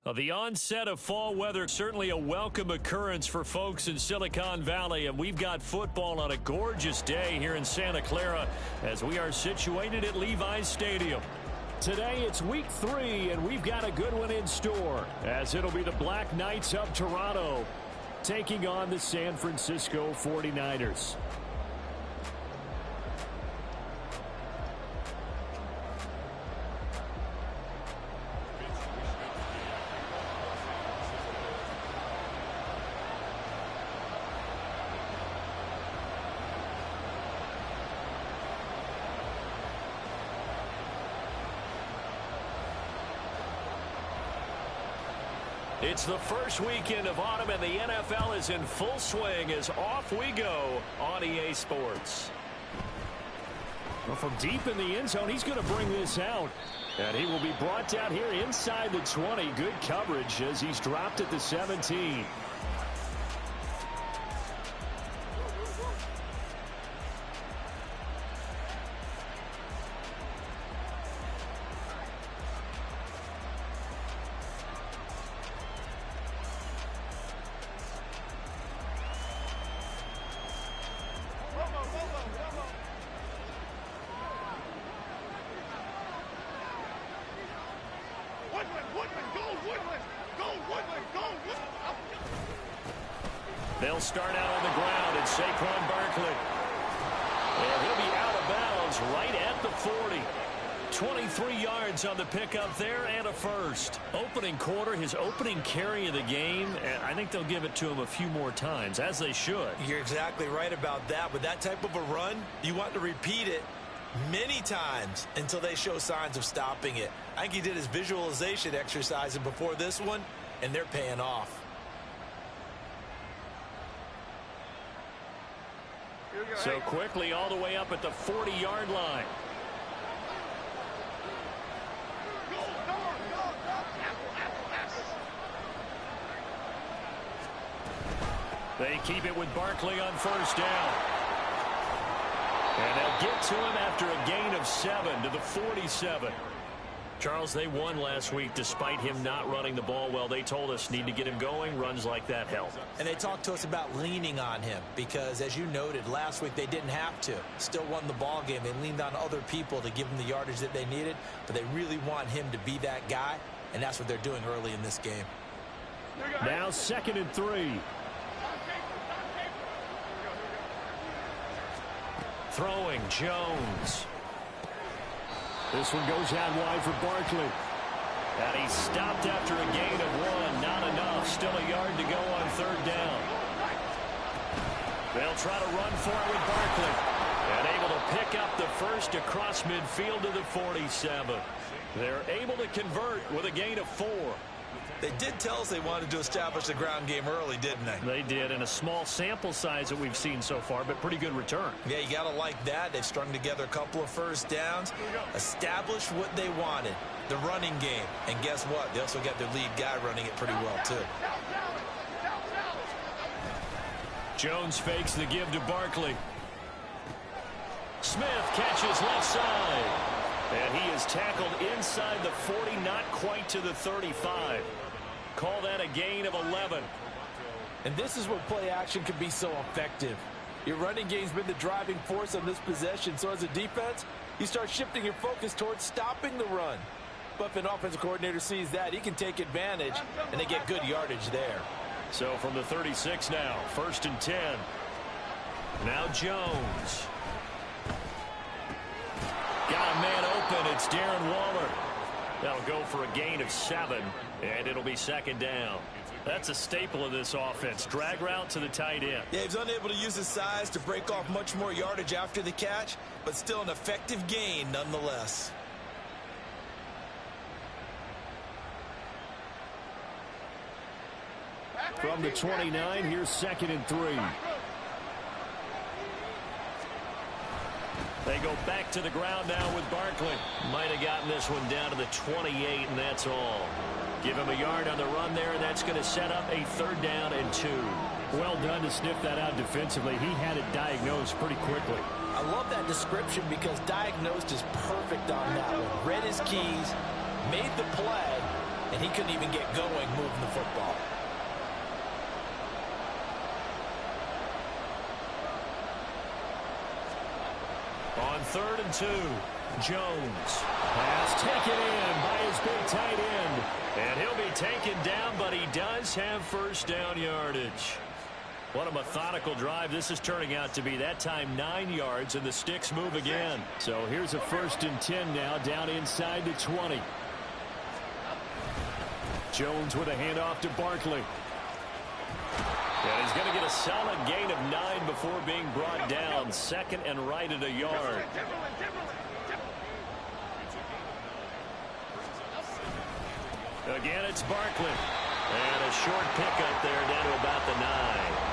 The onset of fall weather, certainly a welcome occurrence for folks in Silicon Valley, and we've got football on a gorgeous day here in Santa Clara as we are situated at Levi's Stadium. Today it's week 3, and we've got a good one in store as it'll be the Black Knights of Toronto taking on the San Francisco 49ers. It's the first weekend of autumn, and the NFL is in full swing as off we go on EA Sports. Well, from deep in the end zone, he's going to bring this out. And he will be brought down here inside the 20. Good coverage as he's dropped at the 17. They'll start out on the ground, and Saquon Barkley. And he'll be out of bounds right at the 40. 23 yards on the pickup there and a first. Opening quarter, his opening carry of the game, and I think they'll give it to him a few more times, as they should. You're exactly right about that. With that type of a run, you want to repeat it many times until they show signs of stopping it. I think he did his visualization exercise before this one, and they're paying off. So quickly all the way up at the 40-yard line. They keep it with Barkley on first down. And they'll get to him after a gain of 7 to the 47. Charles, they won last week despite him not running the ball well. They told us need to get him going. Runs like that help. And they talked to us about leaning on him because, as you noted, last week they didn't have to. Still won the ball game. They leaned on other people to give them the yardage that they needed, but they really want him to be that guy, and that's what they're doing early in this game. Now 2nd and 3. Throwing Jones. This one goes out wide for Barkley. And he's stopped after a gain of 1. Not enough. Still a yard to go on 3rd down. They'll try to run for it with Barkley. And able to pick up the first across midfield to the 47. They're able to convert with a gain of 4. They did tell us they wanted to establish the ground game early, didn't they? They did, in a small sample size that we've seen so far, but pretty good return. Yeah, you got to like that. They've strung together a couple of first downs, established what they wanted, the running game. And guess what? They also got their lead guy running it pretty well, too. Jones fakes the give to Barkley. Smith catches left side. And he is tackled inside the 40, not quite to the 35. Call that a gain of 11. And this is where play action can be so effective. Your running game's been the driving force on this possession, so as a defense, you start shifting your focus towards stopping the run. But if an offensive coordinator sees that, he can take advantage, and they get good yardage there. So from the 36 now, 1st and 10. Now Jones. Got a man open. It's Darren Waller. That'll go for a gain of 7, and it'll be 2nd down. That's a staple of this offense. Drag route to the tight end. Yeah, he's unable to use his size to break off much more yardage after the catch, but still an effective gain nonetheless. From the 29, here's 2nd and 3. They go back to the ground now with Barkley. Might have gotten this one down to the 28, and that's all. Give him a yard on the run there, and that's going to set up a 3rd down and 2. Well done to sniff that out defensively. He had it diagnosed pretty quickly. I love that description because diagnosed is perfect on that one. Read his keys, made the play, and he couldn't even get going moving the football. On 3rd and 2, Jones. Pass taken in by his big tight end. And he'll be taken down, but he does have first down yardage. What a methodical drive this is turning out to be. That time 9 yards, and the sticks move again. So here's a 1st and 10 now, down inside the 20. Jones with a handoff to Barkley. And he's going to get a solid gain of 9 before being brought down. 2nd and right at a yard. Again, it's Barkley. And a short pickup there down to about the 9.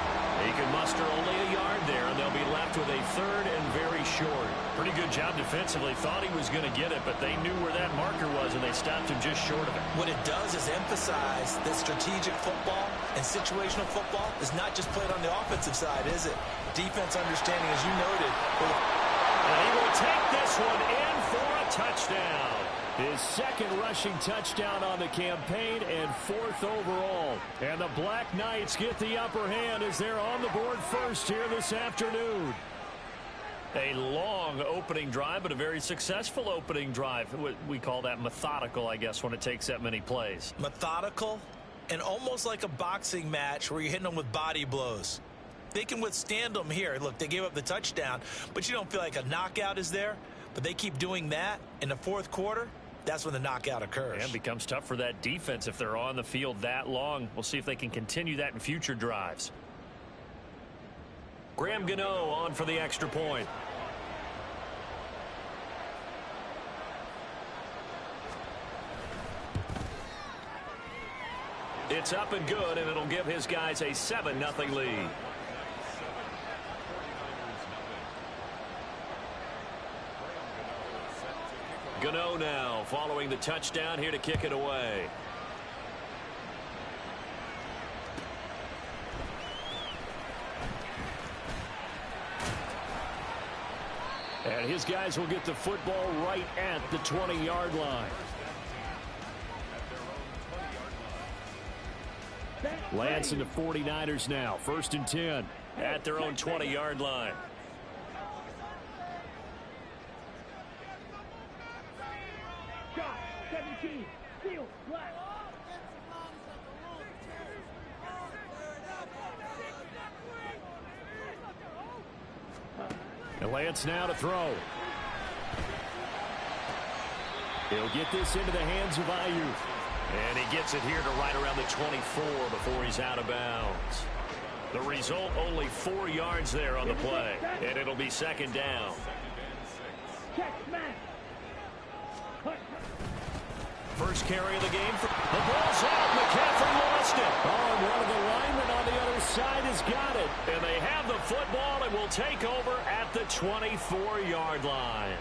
He can muster only a yard there, and they'll be left with a 3rd and very short. Pretty good job defensively. Thought he was going to get it, but they knew where that marker was, and they stopped him just short of it. What it does is emphasize that strategic football and situational football is not just played on the offensive side, is it? Defense understanding, as you noted. And he will take this one in for a touchdown. His 2nd rushing touchdown on the campaign and 4th overall. And the Black Knights get the upper hand as they're on the board first here this afternoon. A long opening drive, but a very successful opening drive. We call that methodical, I guess, when it takes that many plays. Methodical and almost like a boxing match where you're hitting them with body blows. They can withstand them here. Look, they gave up the touchdown, but you don't feel like a knockout is there. But they keep doing that in the 4th quarter. That's when the knockout occurs. And it becomes tough for that defense if they're on the field that long. We'll see if they can continue that in future drives. Graham Gano on for the extra point. It's up and good, and it'll give his guys a 7-0 lead. Gano now following the touchdown here to kick it away. And his guys will get the football right at the 20-yard line. Lance and the 49ers now. 1st and 10 at their own 20-yard line. And Lance now to throw. He'll get this into the hands of Ayuk. And he gets it here to right around the 24 before he's out of bounds. The result, only 4 yards there on the play. And it'll be 2nd down. First carry of the game. The ball's out. McCaffrey lost it. Oh, and one of the linemen on the other side has got it. And they have the football and will take over at the 24-yard line.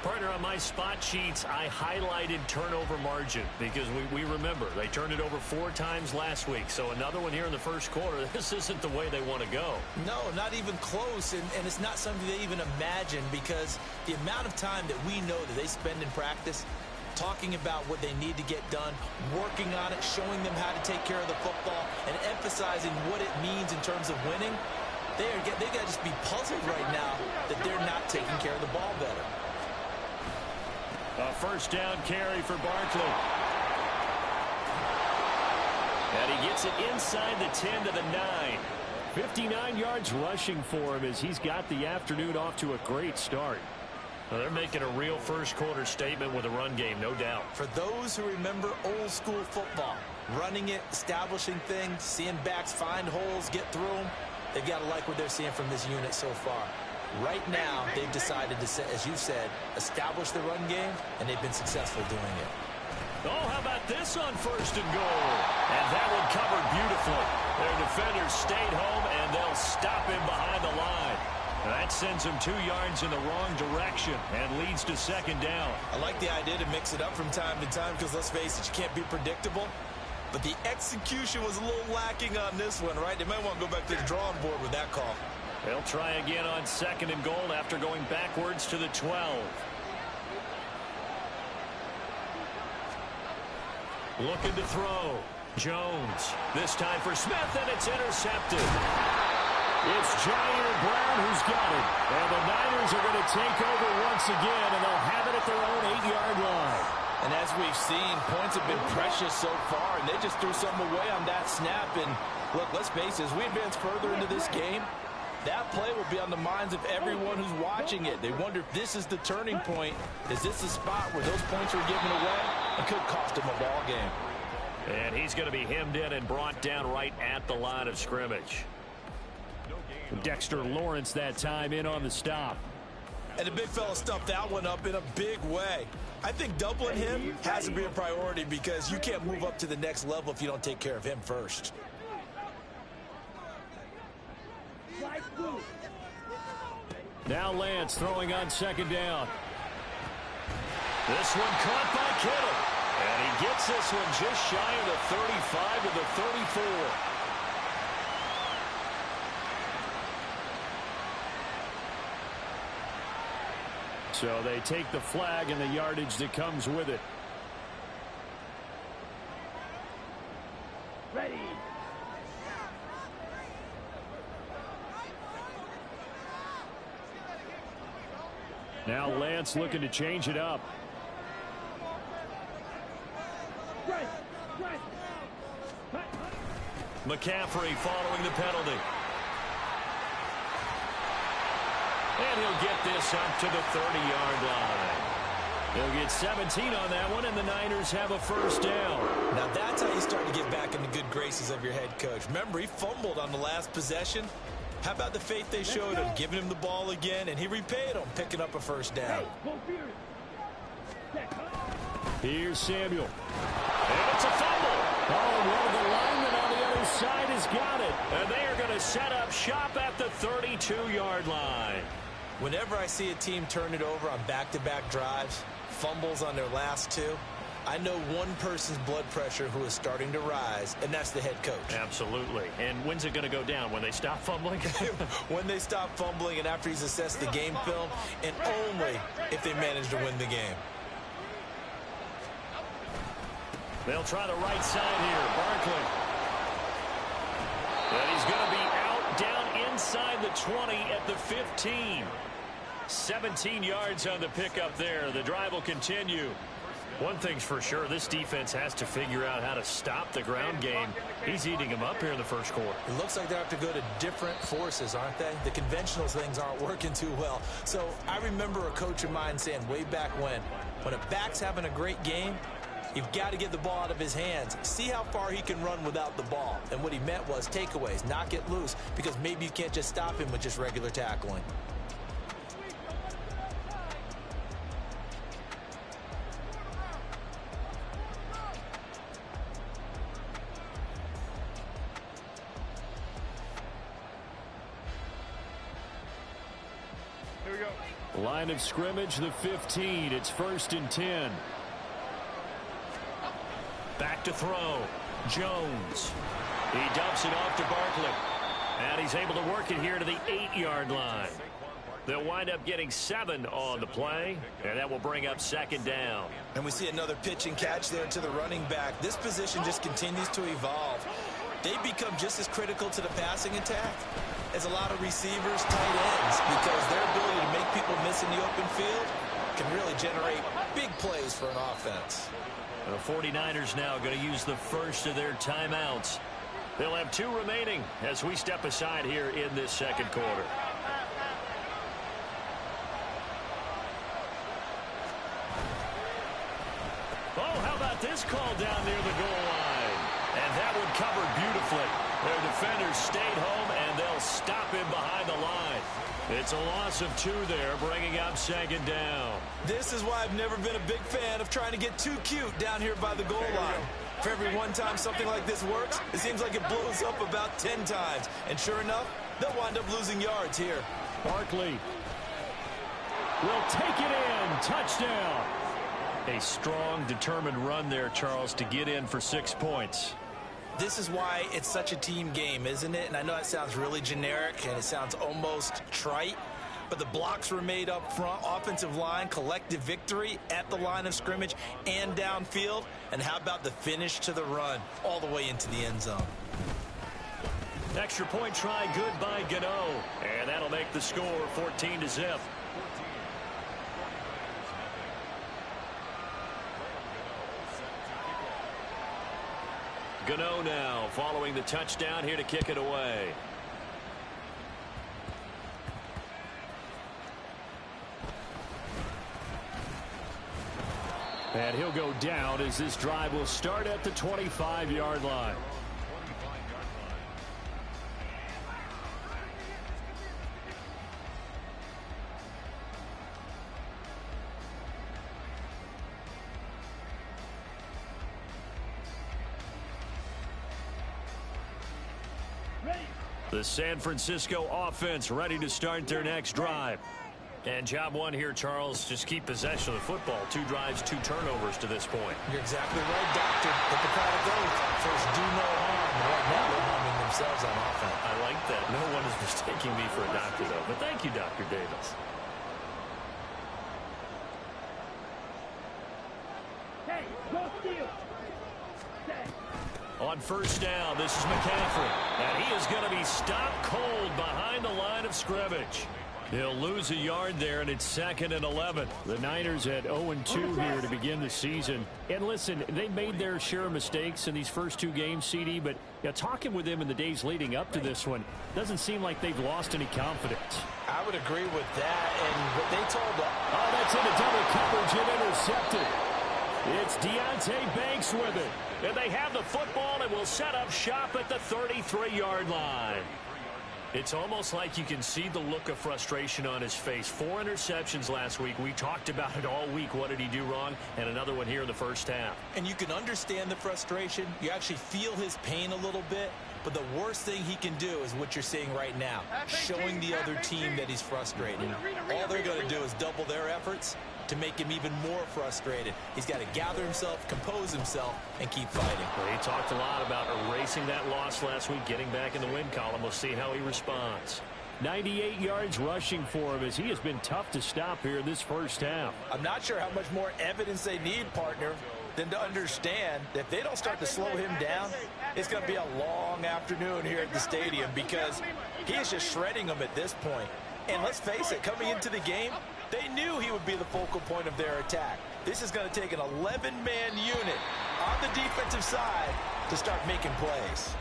Partner, on my spot sheets, I highlighted turnover margin because we remember they turned it over 4 times last week. So another one here in the 1st quarter. This isn't the way they want to go. No, not even close. And it's not something they even imagine because the amount of time that we know that they spend in practice talking about what they need to get done, working on it, showing them how to take care of the football, and emphasizing what it means in terms of winning, they got to just be puzzled right now that they're not taking care of the ball better. A 1st down carry for Barkley. And he gets it inside the 10 to the 9. 59 yards rushing for him as he's got the afternoon off to a great start. Well, they're making a real 1st quarter statement with a run game, no doubt. For those who remember old school football, running it, establishing things, seeing backs find holes, get through them, they've got to like what they're seeing from this unit so far. Right now, they've decided to, as you said, establish the run game, and they've been successful doing it. Oh, how about this on 1st and goal? And that one covered beautifully. Their defenders stayed home, and they'll stop him behind the line. That sends him 2 yards in the wrong direction and leads to 2nd down. I like the idea to mix it up from time to time because, let's face it, you can't be predictable. But the execution was a little lacking on this one, right? They might want to go back to the drawing board with that call. They'll try again on 2nd and goal after going backwards to the 12. Looking to throw. Jones. This time for Smith, and it's intercepted. It's Jair Brown who's got it. And the Niners are going to take over once again, and they'll have it at their own 8-yard line. And as we've seen, points have been precious so far, and they just threw some away on that snap. And look, let's face it, as we advance further into this game, that play will be on the minds of everyone who's watching it. They wonder if this is the turning point. Is this the spot where those points are given away? It could cost him a ball game. And he's going to be hemmed in and brought down right at the line of scrimmage. Dexter Lawrence that time in on the stop. And the big fella stuffed that one up in a big way. I think doubling him has to be a priority because you can't move up to the next level if you don't take care of him first. Now Lance throwing on second down. This one caught by Kittle. And he gets this one just shy of the 35 to the 34. So they take the flag and the yardage that comes with it. Ready. Now Lance looking to change it up. McCaffrey following the penalty. And he'll get this up to the 30-yard line. He'll get 17 on that one, and the Niners have a first down. Now that's how you start to get back in the good graces of your head coach. Remember, he fumbled on the last possession. How about the faith they showed him, giving him the ball again, and he repaid them, picking up a first down. Here's Samuel. And it's a fumble. Oh, well, the lineman on the other side has got it. And they are going to set up shop at the 32-yard line. Whenever I see a team turn it over on back-to-back drives, fumbles on their last two, I know one person's blood pressure who is starting to rise, and that's the head coach. Absolutely. And when's it going to go down? When they stop fumbling? When they stop fumbling and after he's assessed the game film, and only if they manage to win the game. They'll try the right side here. Barkley. And he's going to be out down inside the 20 at the 15. 17 yards on the pickup there. The drive will continue. One thing's for sure, this defense has to figure out how to stop the ground game. He's eating them up here in the first quarter. It looks like they have to go to different forces, aren't they? The conventional things aren't working too well. So I remember a coach of mine saying way back when a back's having a great game, you've got to get the ball out of his hands. See how far he can run without the ball. And what he meant was takeaways, knock it loose, because maybe you can't just stop him with just regular tackling. Line of scrimmage, the 15. It's 1st and 10. Back to throw. Jones. He dumps it off to Barkley. And he's able to work it here to the 8-yard line. They'll wind up getting 7 on the play, and that will bring up 2nd down. And we see another pitch and catch there to the running back. This position just continues to evolve. They become just as critical to the passing attack as a lot of receivers, tight ends, because their ability to make people miss in the open field can really generate big plays for an offense. The 49ers now going to use the first of their timeouts. They'll have 2 remaining as we step aside here in this second quarter. Oh, how about this call down near the goal line? And that one covered beautifully. Their defenders stayed home, and they'll stop him behind the line. It's a loss of 2 there, bringing up 2nd down. This is why I've never been a big fan of trying to get too cute down here by the goal line. For every one time something like this works, it seems like it blows up about 10 times. And sure enough, they'll wind up losing yards here. Barkley will take it in. Touchdown. A strong, determined run there, Charles, to get in for 6 points. This is why it's such a team game, isn't it? And I know it sounds really generic and it sounds almost trite, but the blocks were made up front. Offensive line, collective victory at the line of scrimmage and downfield. And how about the finish to the run all the way into the end zone? Extra point try good by Gano. And that'll make the score 14-0. Gano now following the touchdown here to kick it away. And he'll go down as this drive will start at the 25-yard line. The San Francisco offense ready to start their next drive. And job one here, Charles, just keep possession of the football. 2 drives, 2 turnovers to this point. You're exactly right, Doctor. Hippocratic oath. First, do no harm. Right now, they're harming themselves on offense. I like that. No one is mistaking me for a doctor, though. But thank you, Dr. Davis. Hey, go steal. On first down, this is McCaffrey. And he is going to be stopped cold behind the line of scrimmage. He'll lose a yard there, and it's 2nd and 11. The Niners at 0-2 here to begin the season. And listen, they made their share of mistakes in these first 2 games, CD, but talking with them in the days leading up to this one, doesn't seem like they've lost any confidence. I would agree with that, and what they told us. Oh, that's into double coverage and intercepted. It's Deonte Banks with it. And they have the football and will set up shop at the 33-yard line. It's almost like you can see the look of frustration on his face. 4 interceptions last week. We talked about it all week. What did he do wrong? And another one here in the first half. And you can understand the frustration. You actually feel his pain a little bit. But the worst thing he can do is what you're seeing right now, showing the other team that he's frustrated. All they're going to do is double their efforts to make him even more frustrated. He's got to gather himself, compose himself, and keep fighting. Well, he talked a lot about erasing that loss last week, getting back in the win column. We'll see how he responds. 98 yards rushing for him as he has been tough to stop here in this first half. I'm not sure how much more evidence they need, partner, than to understand that if they don't start to slow him down, it's going to be a long afternoon here at the stadium because he is just shredding them at this point. And let's face it, coming into the game, they knew he would be the focal point of their attack. This is going to take an 11-man unit on the defensive side to start making plays.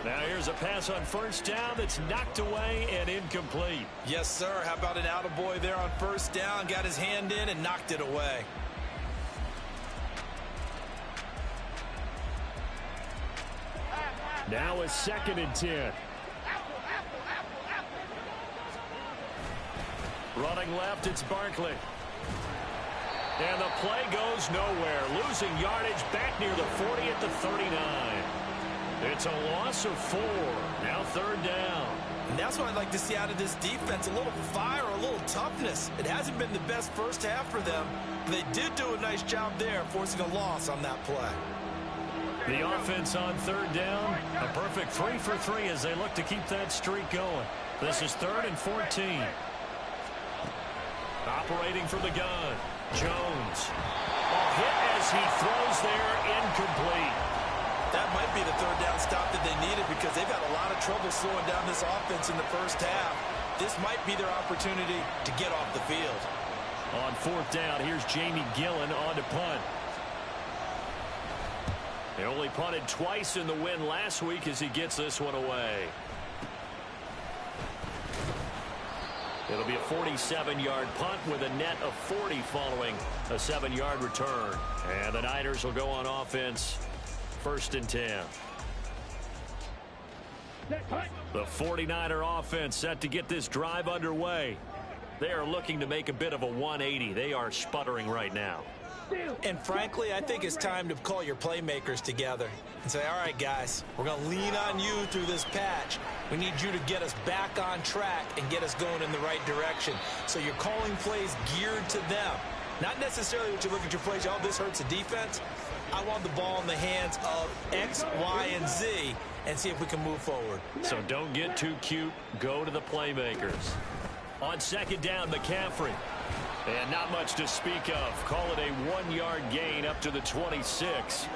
Now here's a pass on first down that's knocked away and incomplete. Yes, sir. How about an attaboy there on first down? Got his hand in and knocked it away. Now a 2nd and 10. Running left, it's Barkley. And the play goes nowhere. Losing yardage back near the 40 at the 39. It's a loss of 4. Now 3rd down. And that's what I'd like to see out of this defense. A little fire, a little toughness. It hasn't been the best first half for them. But they did do a nice job there, forcing a loss on that play. The offense on 3rd down. A perfect 3 for 3 as they look to keep that streak going. This is 3rd and 14. Operating from the gun, Jones. A hit as he throws there, incomplete. That might be the 3rd down stop that they needed because they've had a lot of trouble slowing down this offense in the first half. This might be their opportunity to get off the field. On 4th down, here's Jamie Gillen on to punt. They only punted twice in the win last week as he gets this one away. It'll be a 47-yard punt with a net of 40 following a 7-yard return. And the Niners will go on offense 1st and 10. The 49er offense set to get this drive underway. They are looking to make a bit of a 180. They are sputtering right now. And frankly, I think it's time to call your playmakers together and say, all right, guys, we're going to lean on you through this patch. We need you to get us back on track and get us going in the right direction. So you're calling plays geared to them. Not necessarily what you look at your plays, oh, this hurts the defense. I want the ball in the hands of X, Y, and Z and see if we can move forward. So don't get too cute. Go to the playmakers. On second down, McCaffrey. And not much to speak of. Call it a 1-yard gain up to the 26.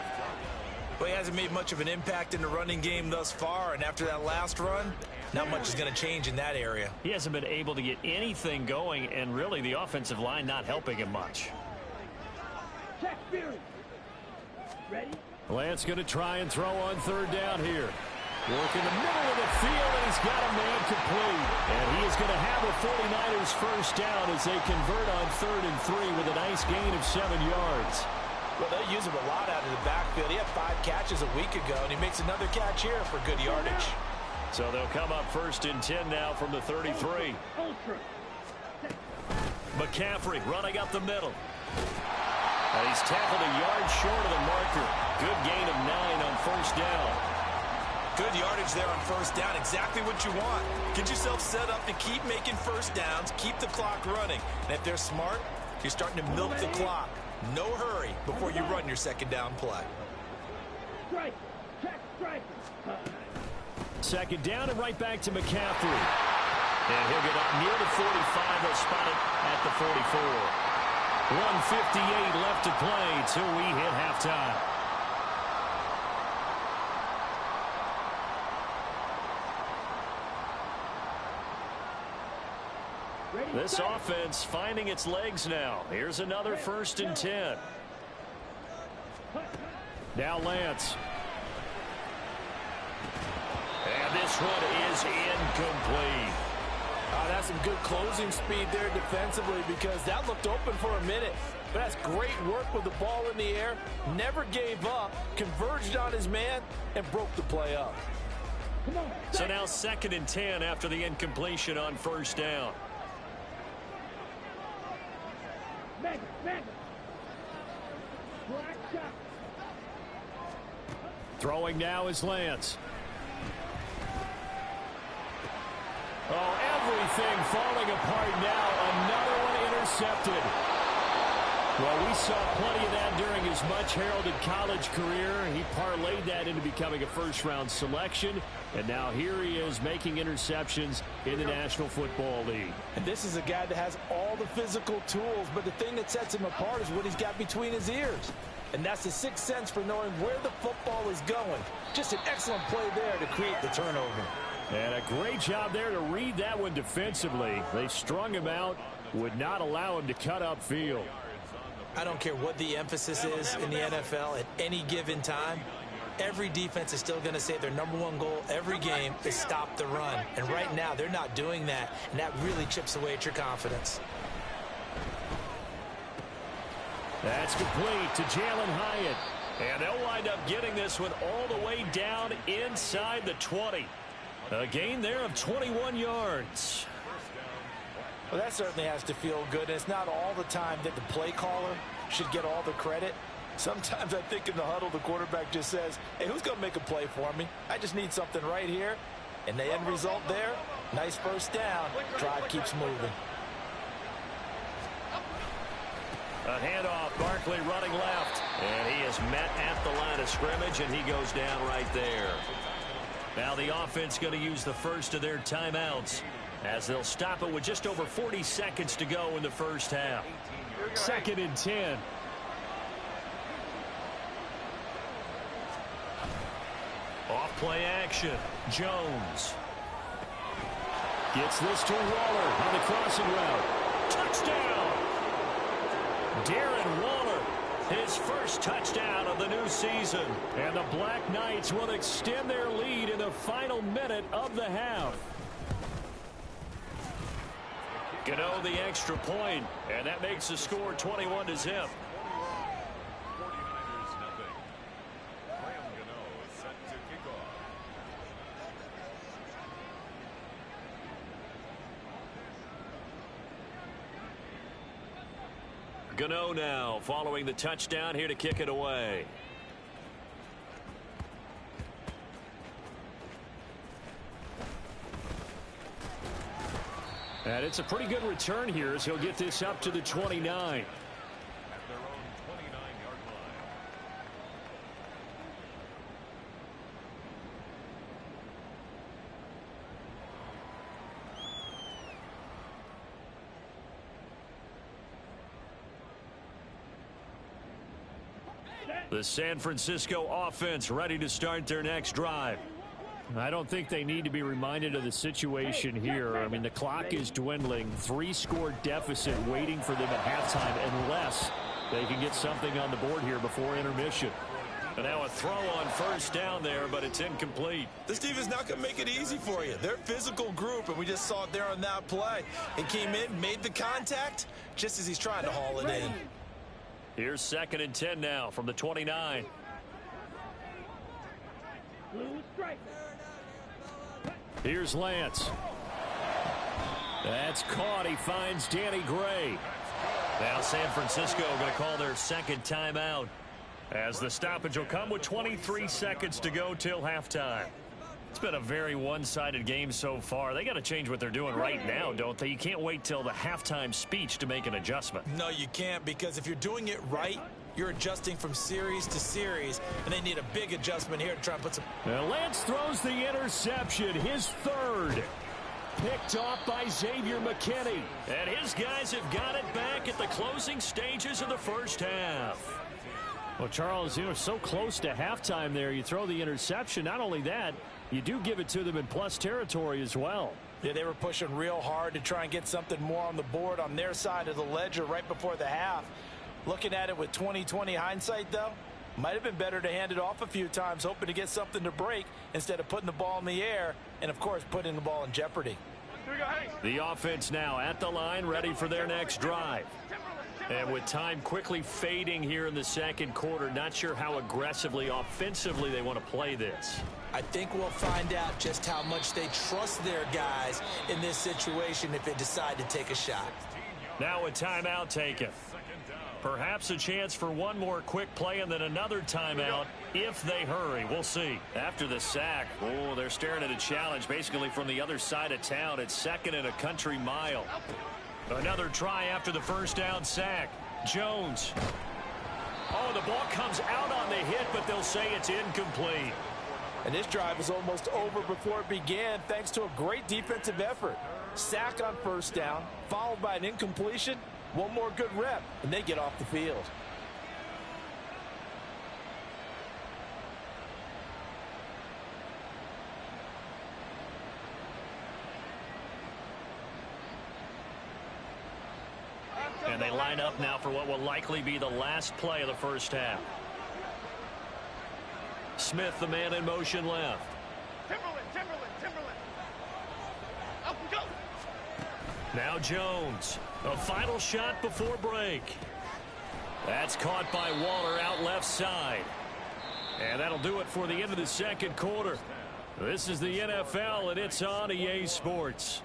Well, he hasn't made much of an impact in the running game thus far, and after that last run, not much is going to change in that area. He hasn't been able to get anything going, and really the offensive line not helping him much. Check Fury. Ready? Lance going to try and throw on third down here. Work in the middle of the field, and he's got a man complete. And he is going to have the 49ers first down as they convert on 3rd and 3 with a nice gain of 7 yards. Well, they use him a lot out of the backfield. He had 5 catches a week ago, and he makes another catch here for good yardage. So they'll come up 1st and 10 now from the 33. Ultra. McCaffrey running up the middle. And he's tackled a yard short of the marker. Good gain of 9 on 1st down. Good yardage there on 1st down. Exactly what you want. Get yourself set up to keep making 1st downs, keep the clock running. And if they're smart, you're starting to milk the clock. No hurry before you run your 2nd down play. Strike. Check strike. 2nd down and right back to McCaffrey. And he'll get up near the 45. They'll spot it at the 44. 1:58 left to play till we hit halftime. This offense finding its legs now. Here's another 1st and 10. Now Lance. And this one is incomplete. That's some good closing speed there defensively because that looked open for a minute. But that's great work with the ball in the air. Never gave up, converged on his man, and broke the play up. So now 2nd and 10 after the incompletion on 1st down. Mega. Black shot. Throwing now is Lance. Oh, everything falling apart now. Another one intercepted. Well, we saw plenty of that during his much-heralded college career. He parlayed that into becoming a first-round selection. And now here he is making interceptions in the National Football League. And this is a guy that has all the physical tools, but the thing that sets him apart is what he's got between his ears. And that's the sixth sense for knowing where the football is going. Just an excellent play there to create the turnover. And a great job there to read that one defensively. They strung him out, would not allow him to cut upfield. I don't care what the emphasis is in the NFL at any given time. Every defense is still going to say their #1 goal every game is stop the run. And right now, they're not doing that, and that really chips away at your confidence. That's complete to Jalen Hyatt. And they'll wind up getting this one all the way down inside the 20. A gain there of 21 yards. Well, that certainly has to feel good. And it's not all the time that the play caller should get all the credit. Sometimes I think in the huddle, the quarterback just says, hey, who's going to make a play for me? I just need something right here. And the end result there, nice first down. Drive keeps moving. A handoff, Barkley running left. And he is met at the line of scrimmage, and he goes down right there. Now the offense going to use the first of their timeouts as they'll stop it with just over 40 seconds to go in the first half. 2nd and 10. Off play action. Jones. Gets this to Waller on the crossing route. Touchdown! Darren Waller, his first touchdown of the new season. And the Black Knights will extend their lead in the final minute of the half. Gano the extra point, and that makes the score 21-0. Gano now following the touchdown here to kick it away. And it's a pretty good return here as he'll get this up to the 29. The San Francisco offense ready to start their next drive. I don't think they need to be reminded of the situation here. I mean, the clock is dwindling. 3-score deficit waiting for them at halftime unless they can get something on the board here before intermission. And now a throw on first down there, but it's incomplete. This defense not going to make it easy for you. They're a physical group, and we just saw it there on that play. He came in, made the contact, just as he's trying to haul it in. Here's 2nd and 10 now from the 29. Blue strike. Here's Lance. That's caught. He finds Danny Gray. Now San Francisco going to call their second timeout, as the stoppage will come with 23 seconds to go till halftime. It's been a very one-sided game so far. They got to change what they're doing right now, don't they? You can't wait till the halftime speech to make an adjustment. No, you can't, because if you're doing it right, you're adjusting from series to series, and they need a big adjustment here to try and put some... Now Lance throws the interception, his third. Picked off by Xavier McKinney. And his guys have got it back at the closing stages of the first half. Well, Charles, you know, so close to halftime there. You throw the interception. Not only that, you do give it to them in plus territory as well. Yeah, they were pushing real hard to try and get something more on the board on their side of the ledger right before the half. Looking at it with 20/20 hindsight, though, might have been better to hand it off a few times, hoping to get something to break instead of putting the ball in the air and, of course, putting the ball in jeopardy. The offense now at the line, ready for their next drive. And with time quickly fading here in the second quarter, not sure how aggressively, offensively they want to play this. I think we'll find out just how much they trust their guys in this situation if they decide to take a shot. Now a timeout taken. Perhaps a chance for one more quick play and then another timeout if they hurry. We'll see. After the sack, oh, they're staring at a challenge basically from the other side of town. It's 2nd and a country mile. Another try after the first down sack. Jones. Oh, the ball comes out on the hit, but they'll say it's incomplete. And this drive is almost over before it began thanks to a great defensive effort. Sack on first down, followed by an incompletion. One more good rep, and they get off the field. And they line up now for what will likely be the last play of the first half. Smith, the man in motion left. Timberland. Up we go. Now Jones. A final shot before break. That's caught by Waller out left side. And that'll do it for the end of the second quarter. This is the NFL, and it's on EA Sports.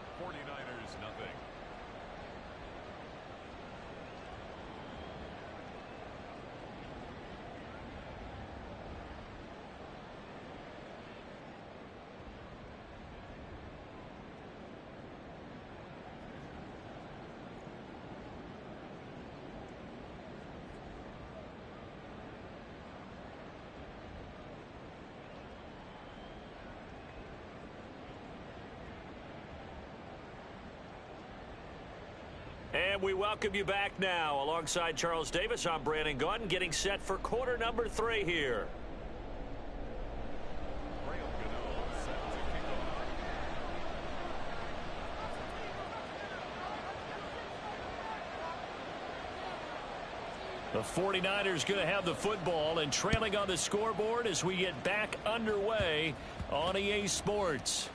And we welcome you back now. Alongside Charles Davis, I'm Brandon Gaudin, getting set for quarter number 3 here. The 49ers going to have the football and trailing on the scoreboard as we get back underway on EA Sports.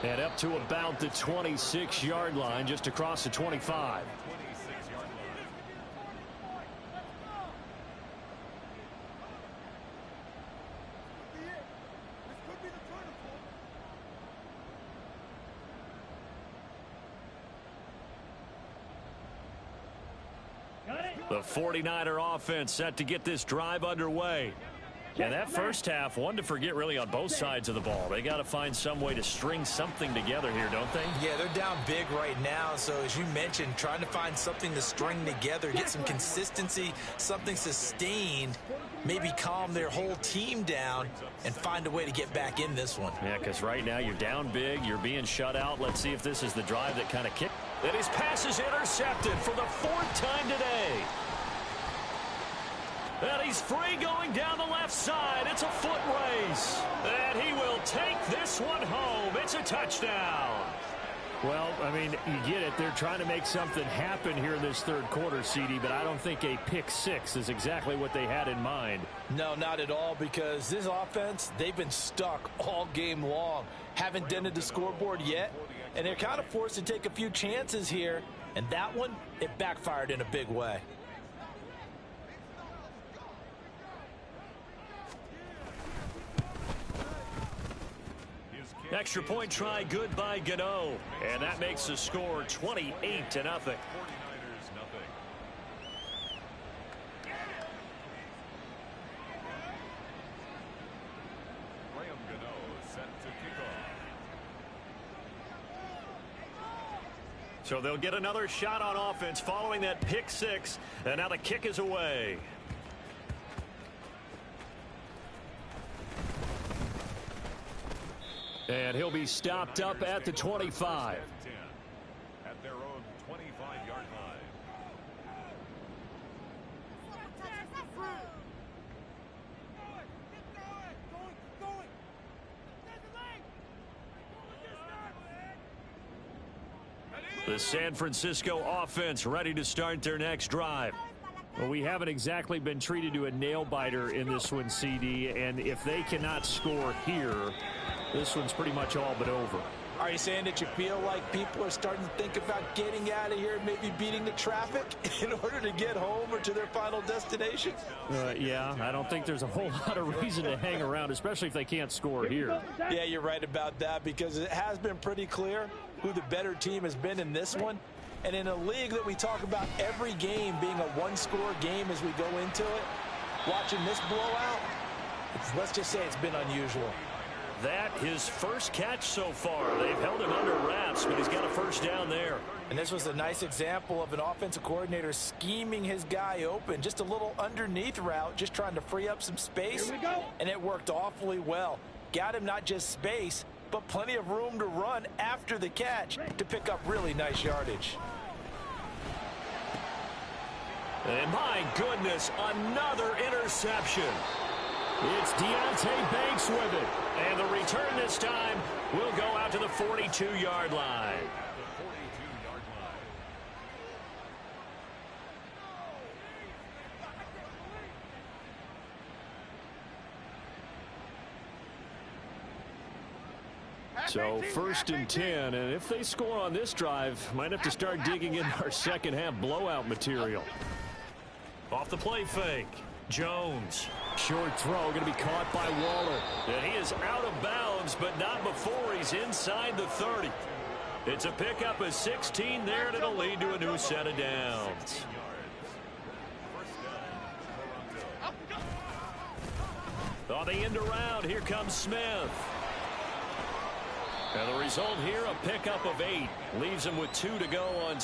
And up to about the 26-yard line, just across the 25. The 49er offense set to get this drive underway. And that first half, one to forget really on both sides of the ball. They got to find some way to string something together here, don't they? Yeah, they're down big right now. So as you mentioned, trying to find something to string together, get some consistency, something sustained, maybe calm their whole team down and find a way to get back in this one. Yeah, because right now you're down big, you're being shut out. Let's see if this is the drive that kind of kicked. And his pass is intercepted for the 4th time today. And he's free going down the left side. It's a foot race. And he will take this one home. It's a touchdown. Well, I mean, you get it. They're trying to make something happen here in this third quarter, CD, but I don't think a pick six is exactly what they had in mind. No, not at all, because this offense, they've been stuck all game long. Haven't dented the scoreboard yet, and they're kind of forced to take a few chances here, and that one, it backfired in a big way. Extra point try good by Gano. And that makes the score 28-0. So they'll get another shot on offense following that pick six. And now the kick is away. And he'll be stopped up at the 25. At their own 25-yard line. The San Francisco offense ready to start their next drive. Well, we haven't exactly been treated to a nail-biter in this one, CD, and if they cannot score here, this one's pretty much all but over. Are you saying that you feel like people are starting to think about getting out of here, maybe beating the traffic in order to get home or to their final destination? Yeah, I don't think there's a whole lot of reason to hang around, especially if they can't score here. Yeah, you're right about that, because it has been pretty clear who the better team has been in this one. And in a league that we talk about every game being a one-score game as we go into it, watching this blowout, let's just say it's been unusual. That his first catch so far. They've held him under wraps, but he's got a first down there. And this was a nice example of an offensive coordinator scheming his guy open. Just a little underneath route, just trying to free up some space. Here we go. And it worked awfully well. Got him not just space, but plenty of room to run after the catch to pick up really nice yardage. And my goodness, another interception. It's Deonte Banks with it. And the return this time will go out to the 42-yard line. So 1st and 10, and if they score on this drive, might have to start digging in our second half blowout material. Off the play fake, Jones. Short throw, going to be caught by Waller. And he is out of bounds, but not before he's inside the 30. It's a pickup of 16 there, and it'll lead to a new set of downs. On the end around, here comes Smith. And the result here, a pickup of 8. Leaves him with 2 to go on.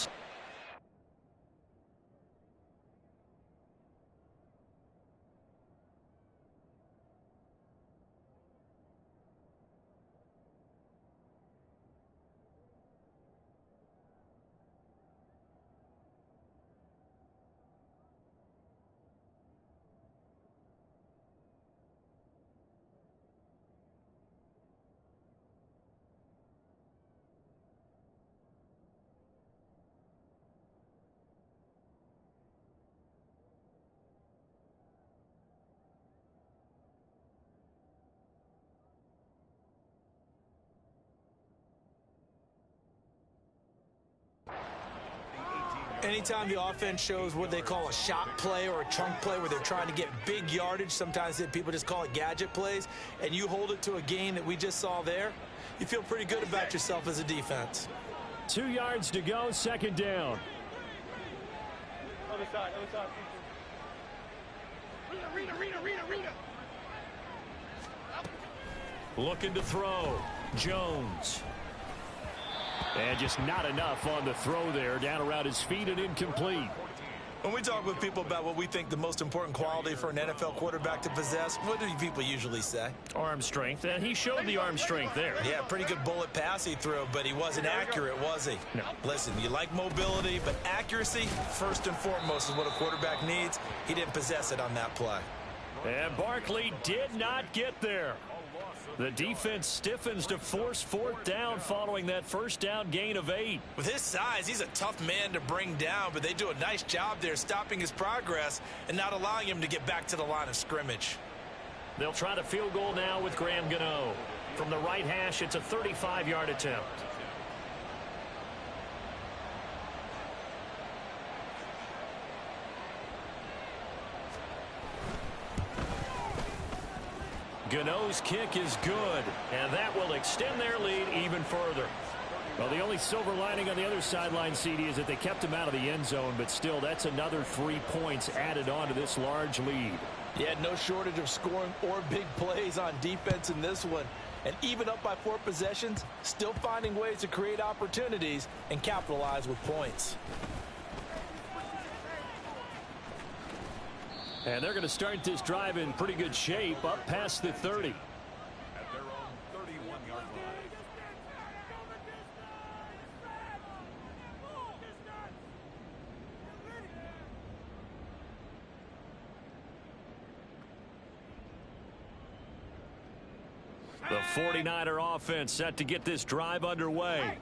Anytime the offense shows what they call a shot play or a chunk play where they're trying to get big yardage, sometimes people just call it gadget plays, and you hold it to a gain that we just saw there, you feel pretty good about yourself as a defense. 2 yards to go, 2nd down. Other side, other side. Rita. Looking to throw, Jones. And just not enough on the throw there. Down around his feet and incomplete. When we talk with people about what we think the most important quality for an NFL quarterback to possess, what do people usually say? Arm strength, and he showed the arm strength there. Yeah, pretty good bullet pass he threw, but he wasn't accurate, was he? No. Listen, you like mobility, but accuracy, first and foremost, is what a quarterback needs. He didn't possess it on that play. And Barkley did not get there. The defense stiffens to force fourth down following that first down gain of 8. With his size, he's a tough man to bring down, but they do a nice job there stopping his progress and not allowing him to get back to the line of scrimmage. They'll try the field goal now with Graham Gano. From the right hash, it's a 35-yard attempt. Gano's kick is good, and that will extend their lead even further. Well, the only silver lining on the other sideline, CD, is that they kept him out of the end zone, but still, that's another 3 points added on to this large lead. Yeah, no shortage of scoring or big plays on defense in this one. And even up by 4 possessions, still finding ways to create opportunities and capitalize with points. And they're going to start this drive in pretty good shape, up past the 30. At their own 31-yard line. The 49er offense set to get this drive underway.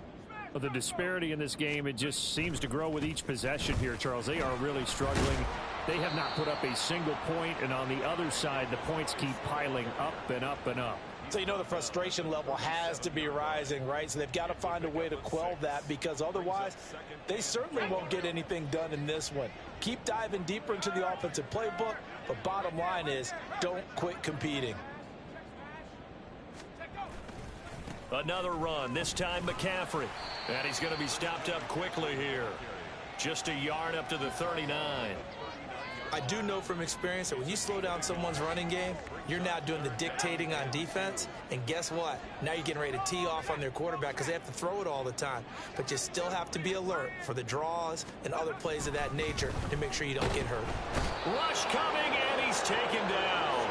But the disparity in this game, it just seems to grow with each possession here, Charles. They are really struggling. They have not put up a single point, and on the other side, the points keep piling up and up and up. So you know the frustration level has to be rising, right? So they've got to find a way to quell that, because otherwise they certainly won't get anything done in this one. Keep diving deeper into the offensive playbook, but bottom line is don't quit competing. Another run, this time McCaffrey. And he's going to be stopped up quickly here. Just a yard up to the 39. I do know from experience that when you slow down someone's running game, you're now doing the dictating on defense. And guess what? Now you're getting ready to tee off on their quarterback because they have to throw it all the time. But you still have to be alert for the draws and other plays of that nature to make sure you don't get hurt. Rush coming, and he's taken down.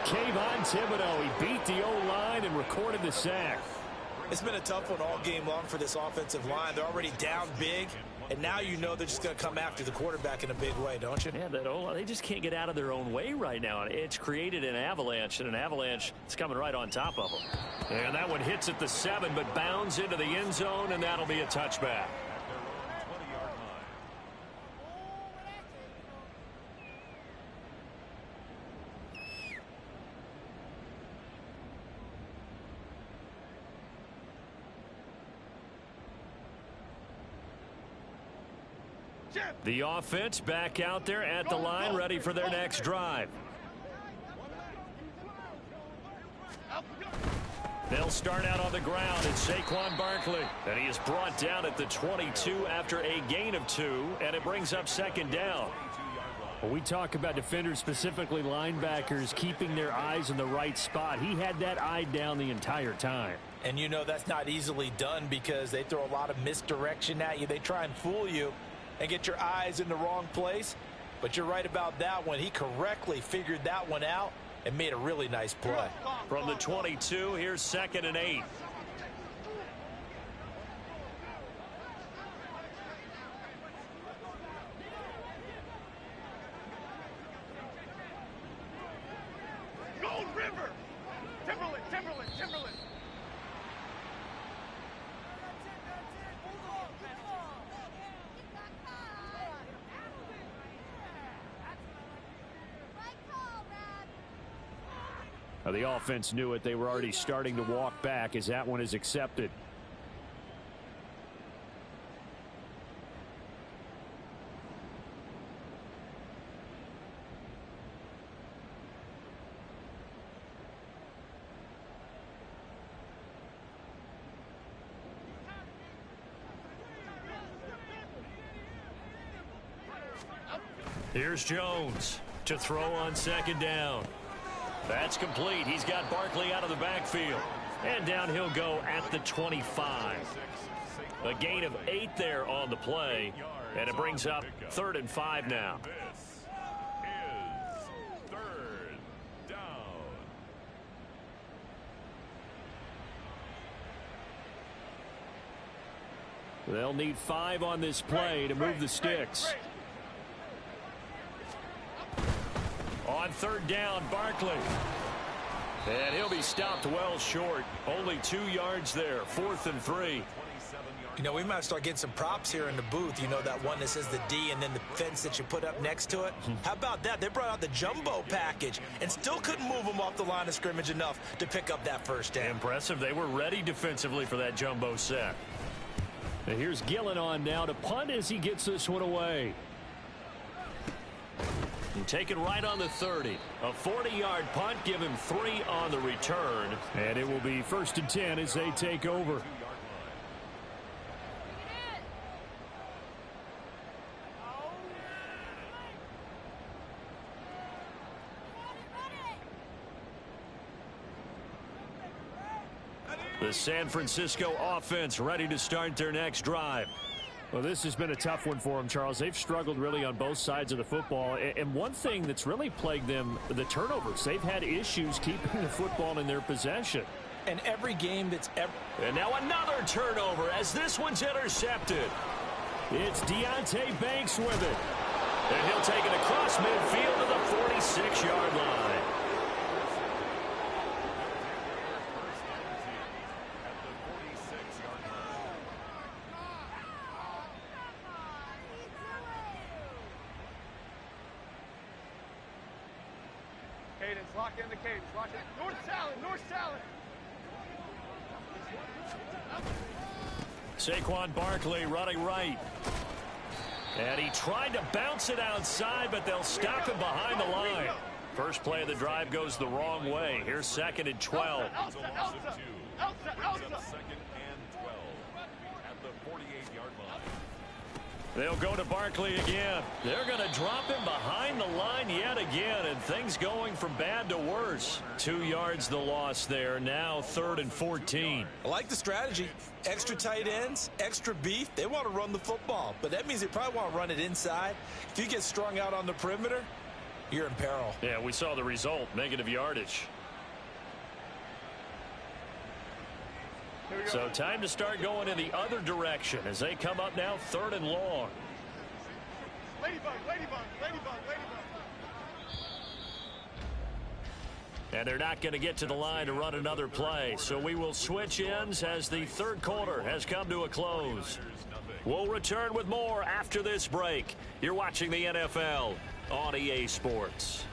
Kayvon Thibodeau, he beat the O-line and recorded the sack. It's been a tough one all game long for this offensive line. They're already down big, and now you know they're just going to come after the quarterback in a big way, don't you? Yeah, that O-line, they just can't get out of their own way right now. It's created an avalanche, and an avalanche is coming right on top of them. And that one hits at the 7, but bounds into the end zone, and that'll be a touchback. The offense back out there at the line, ready for their next drive. They'll start out on the ground. It's Saquon Barkley. And he is brought down at the 22 after a gain of 2, and it brings up second down. When we talk about defenders, specifically linebackers, keeping their eyes in the right spot, he had that eye down the entire time. And you know that's not easily done because they throw a lot of misdirection at you. They try and fool you and get your eyes in the wrong place. But you're right about that one. He correctly figured that one out and made a really nice play. From the 22, here's 2nd and 8. Gold River! Timberland, Timberland, Timberland! The offense knew it. They were already starting to walk back as that one is accepted. Here's Jones to throw on 2nd down. That's complete. He's got Barkley out of the backfield. And down he'll go at the 25. A gain of 8 there on the play. And it brings up 3rd and 5 now. This is 3rd down. They'll need 5 on this play to move the sticks. On 3rd down, Barkley. And he'll be stopped well short. Only 2 yards there. 4th and 3. You know, we might start getting some props here in the booth. You know, that one that says the D and then the fence that you put up next to it. How about that? They brought out the jumbo package and still couldn't move them off the line of scrimmage enough to pick up that 1st down. Impressive. They were ready defensively for that jumbo set. And here's Gillen on now to punt as he gets this one away. And taken right on the 30. A 40-yard punt. Give him 3 on the return. And it will be 1st and 10 as they take over. The San Francisco offense ready to start their next drive. Well, this has been a tough one for them, Charles. They've struggled really on both sides of the football. And one thing that's really plagued them, the turnovers. They've had issues keeping the football in their possession. And every game that's ever... And now another turnover as this one's intercepted. It's Deonte Banks with it. And he'll take it across midfield to the 46-yard line. Cadence, lock in the cadence. Lock in. North salad, north salad. Saquon Barkley running right. And he tried to bounce it outside, but they'll stop him behind the line. First play of the drive goes the wrong way. Here's 2nd and 12. Elsa. 2nd and 12 at the 48-yard line. They'll go to Barkley again. They're going to drop him behind the line yet again, and things going from bad to worse. 2 yards the loss there. Now 3rd and 14. I like the strategy. Extra tight ends, extra beef. They want to run the football, but that means they probably want to run it inside. If you get strung out on the perimeter, you're in peril. Yeah, we saw the result. Negative yardage. So time to start going in the other direction as they come up now 3rd and long. Ladybug, ladybug, ladybug, ladybug. And they're not going to get to the line to run another play. So we will switch ends as the 3rd quarter has come to a close. We'll return with more after this break. You're watching the NFL on EA Sports.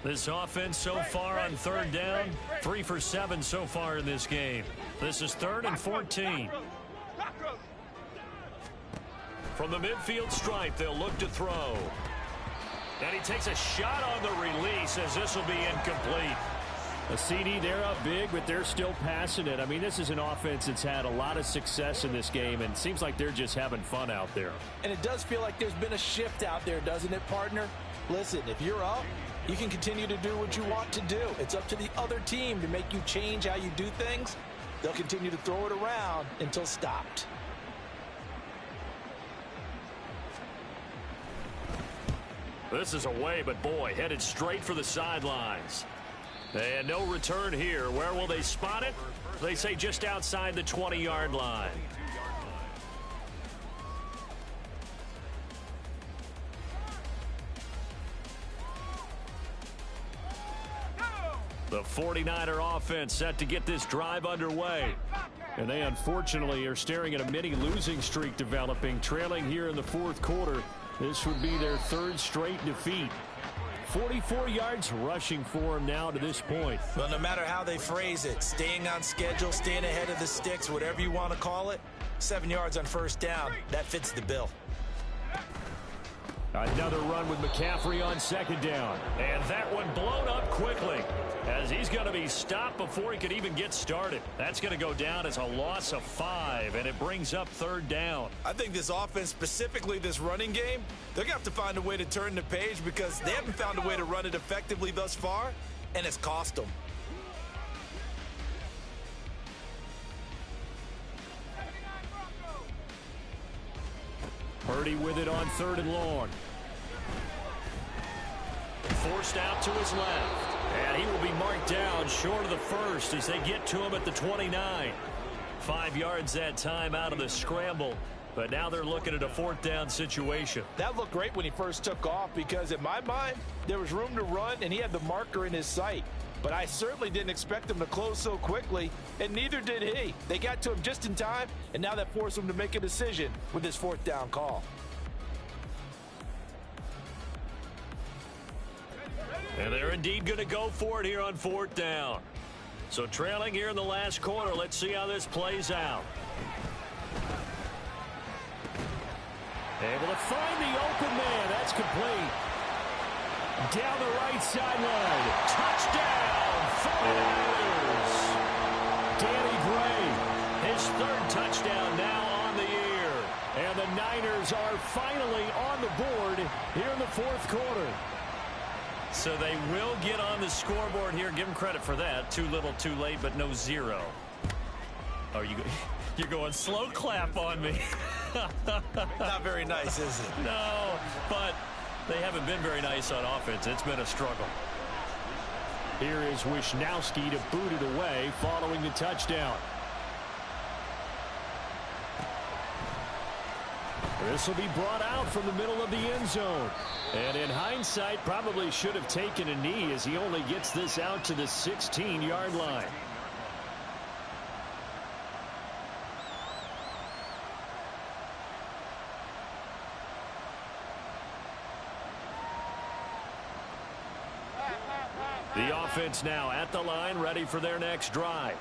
This offense so far on 3rd down, 3 for 7 so far in this game. This is 3rd and 14. From the midfield stripe, they'll look to throw. And he takes a shot on the release as this will be incomplete. A CD, they're up big, but they're still passing it. I mean, this is an offense that's had a lot of success in this game, and it seems like they're just having fun out there. And it does feel like there's been a shift out there, doesn't it, partner? Listen, if you're up, you can continue to do what you want to do. It's up to the other team to make you change how you do things. They'll continue to throw it around until stopped. This is away, but boy, headed straight for the sidelines. And no return here. Where will they spot it? They say just outside the 20-yard line. The 49er offense set to get this drive underway. And they unfortunately are staring at a mini losing streak developing, trailing here in the 4th quarter. This would be their 3rd straight defeat. 44 yards rushing for them now to this point. Well, no matter how they phrase it, staying on schedule, staying ahead of the sticks, whatever you want to call it, 7 yards on 1st down, that fits the bill. Another run with McCaffrey on 2nd down. And that one blown up quickly as as he's going to be stopped before he could even get started. That's going to go down as a loss of 5, and it brings up 3rd down. I think this offense, specifically this running game, they're going to have to find a way to turn the page because they haven't found a way to run it effectively thus far, and it's cost them. Purdy with it on 3rd and long. Forced out to his left. And he will be marked down short of the first as they get to him at the 29. 5 yards that time out of the scramble. But now they're looking at a 4th down situation. That looked great when he first took off because in my mind, there was room to run and he had the marker in his sight. But I certainly didn't expect him to close so quickly, and neither did he. They got to him just in time, and now that forced him to make a decision with his 4th down call. And they're indeed going to go for it here on 4th down. So trailing here in the last quarter, let's see how this plays out. Able to find the open man. That's complete. Down the right sideline. Touchdown, 49ers. Danny Gray. His 3rd touchdown now on the year. And the Niners are finally on the board here in the 4th quarter. So they will get on the scoreboard here. Give them credit for that. Too little, too late, but no 0. Oh, you're going slow clap on me. Not very nice, is it? No, but they haven't been very nice on offense. It's been a struggle. Here is Wisnowski to boot it away following the touchdown. This will be brought out from the middle of the end zone. And in hindsight, probably should have taken a knee as he only gets this out to the 16-yard line. The offense now at the line, ready for their next drive.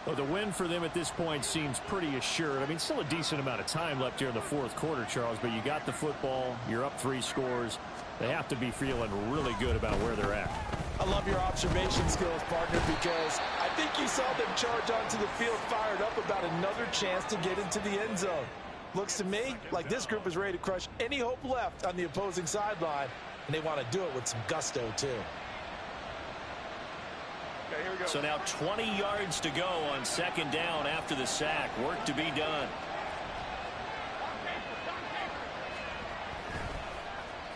Well, the win for them at this point seems pretty assured. I mean, still a decent amount of time left here in the 4th quarter, Charles, but you got the football, you're up 3 scores. They have to be feeling really good about where they're at. I love your observation skills, partner, because I think you saw them charge onto the field fired up about another chance to get into the end zone. Looks to me like this group is ready to crush any hope left on the opposing sideline, and they want to do it with some gusto, too. Okay, here we go. So now 20 yards to go on 2nd down after the sack. Work to be done.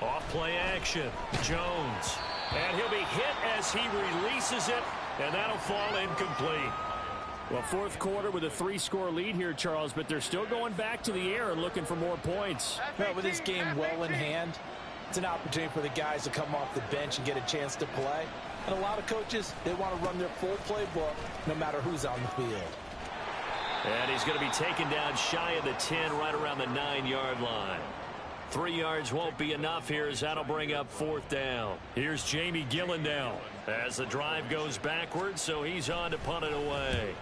Off play action. Jones. And he'll be hit as he releases it, and that'll fall incomplete. Well, 4th quarter with a 3-score lead here, Charles, but they're still going back to the air and looking for more points. Well, with this game well in hand, it's an opportunity for the guys to come off the bench and get a chance to play. And a lot of coaches, they want to run their full playbook no matter who's on the field. And he's going to be taken down shy of the 10, right around the 9-yard line. 3 yards won't be enough here as that'll bring up 4th down. Here's Jamie Gillen now as the drive goes backwards, so he's on to punt it away.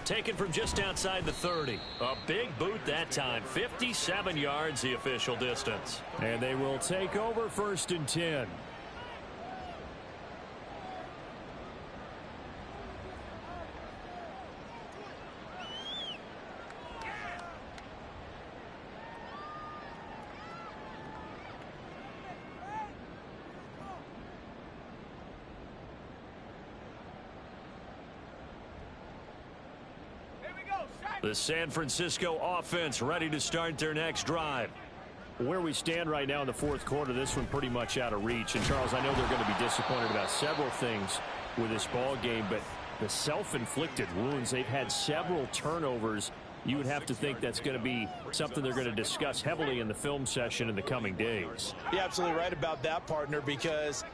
Taken from just outside the 30. A big boot that time. 57 yards the official distance. And they will take over 1st and 10. The San Francisco offense ready to start their next drive. Where we stand right now in the 4th quarter, this one pretty much out of reach. And, Charles, I know they're going to be disappointed about several things with this ball game, but the self-inflicted wounds, they've had several turnovers. You would have to think that's going to be something they're going to discuss heavily in the film session in the coming days. You're absolutely right about that, partner, because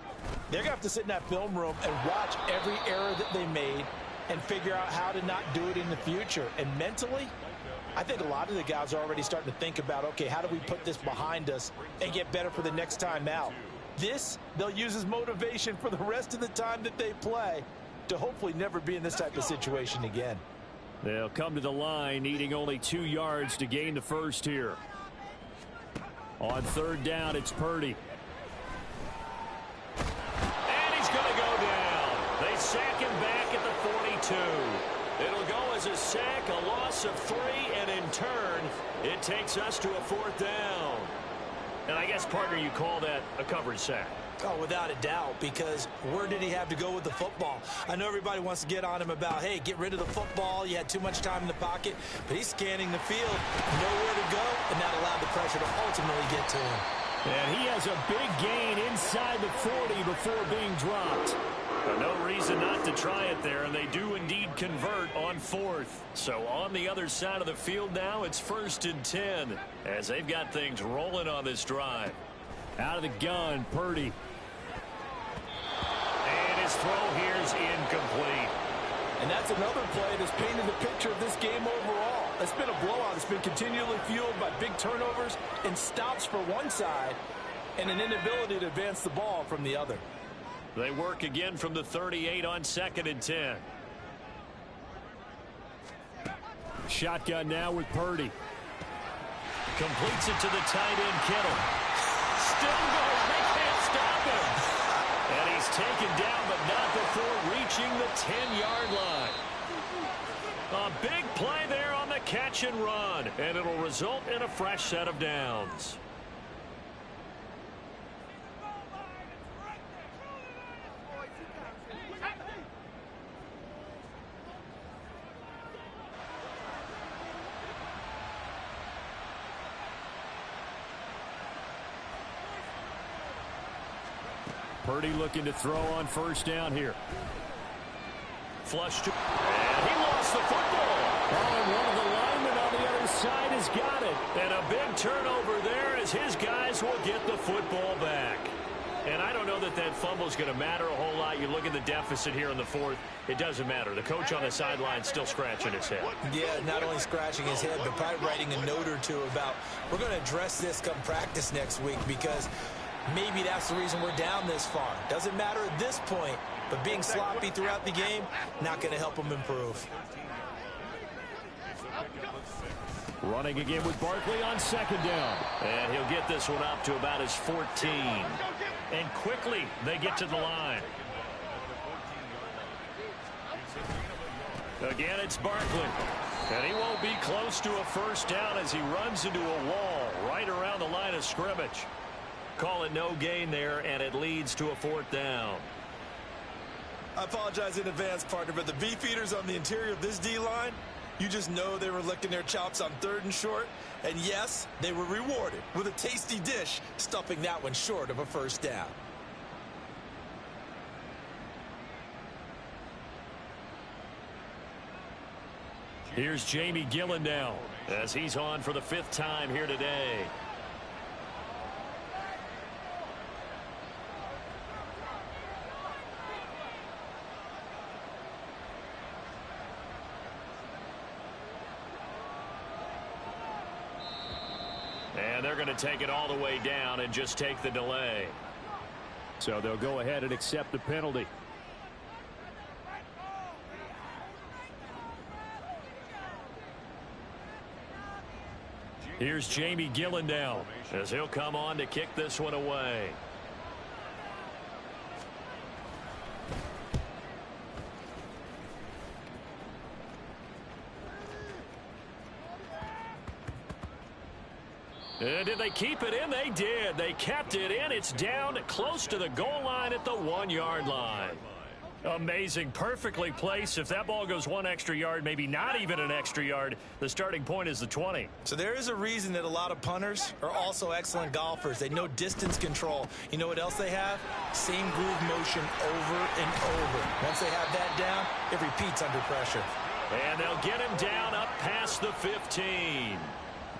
they're going to have to sit in that film room and watch every error that they made and figure out how to not do it in the future. And mentally, I think a lot of the guys are already starting to think about, okay, how do we put this behind us and get better for the next time out? This, they'll use as motivation for the rest of the time that they play to hopefully never be in this type of situation again. They'll come to the line needing only 2 yards to gain the first here. On third down, it's Purdy. And he's going to go down. They sack him back at the 42. It'll go as a sack, a loss of 3, and in turn, it takes us to a 4th down. And I guess, partner, you call that a coverage sack. Oh, without a doubt, because where did he have to go with the football? I know everybody wants to get on him about, hey, get rid of the football. You had too much time in the pocket. But he's scanning the field, nowhere to go, and that allowed the pressure to ultimately get to him. And he has a big gain inside the 40 before being dropped. No reason not to try it there, and they do indeed convert on 4th. So on the other side of the field now, it's 1st and 10, as they've got things rolling on this drive. Out of the gun, Purdy. And his throw here is incomplete. And that's another play that's painted the picture of this game overall. It's been a blowout. It's been continually fueled by big turnovers and stops for one side and an inability to advance the ball from the other. They work again from the 38 on 2nd and 10. Shotgun now with Purdy. Completes it to the tight end, Kittle. Still going. They can't stop him. And he's taken down, but not before reaching the 10-yard line. A big play there on the catch and run, and it'll result in a fresh set of downs. Purdy looking to throw on 1st down here. Flush to, and he lost the football. Oh, and one of the linemen on the other side has got it. And a big turnover there as his guys will get the football back. And I don't know that that fumble is going to matter a whole lot. You look at the deficit here in the 4th. It doesn't matter. The coach on the sideline still scratching his head. Yeah, not only scratching his head, but probably writing a note or two about, we're going to address this come practice next week, because maybe that's the reason we're down this far. Doesn't matter at this point, but being sloppy throughout the game, not going to help them improve. Running again with Barkley on 2nd down. And he'll get this one up to about his 14. And quickly, they get to the line. Again, it's Barkley. And he won't be close to a 1st down as he runs into a wall right around the line of scrimmage. Call it no gain there, and it leads to a 4th down. I apologize in advance, partner, but the beefeaters on the interior of this D-line, you just know they were licking their chops on 3rd and short. And yes, they were rewarded with a tasty dish, stuffing that one short of a 1st down. Here's Jamie Gillen now as he's on for the 5th time here today. And they're going to take it all the way down and just take the delay. So they'll go ahead and accept the penalty. Here's Jamie Gillen now as he'll come on to kick this one away. Did they keep it in? They did. They kept it in. It's down close to the goal line at the 1-yard line. Amazing. Perfectly placed. If that ball goes 1 extra yard, maybe not even an extra yard, the starting point is the 20. So there is a reason that a lot of punters are also excellent golfers. They know distance control. You know what else they have? Same groove motion over and over. Once they have that down, it repeats under pressure. And they'll get him down up past the 15.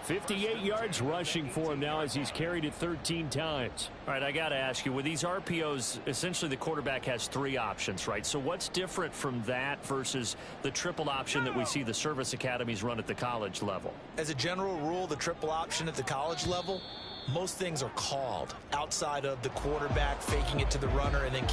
58 yards rushing for him now as he's carried it 13 times. All right, I got to ask you, with these RPOs, essentially the quarterback has 3 options, right? So what's different from that versus the triple option that we see the service academies run at the college level? As a general rule, the triple option at the college level, most things are called outside of the quarterback faking it to the runner and then keep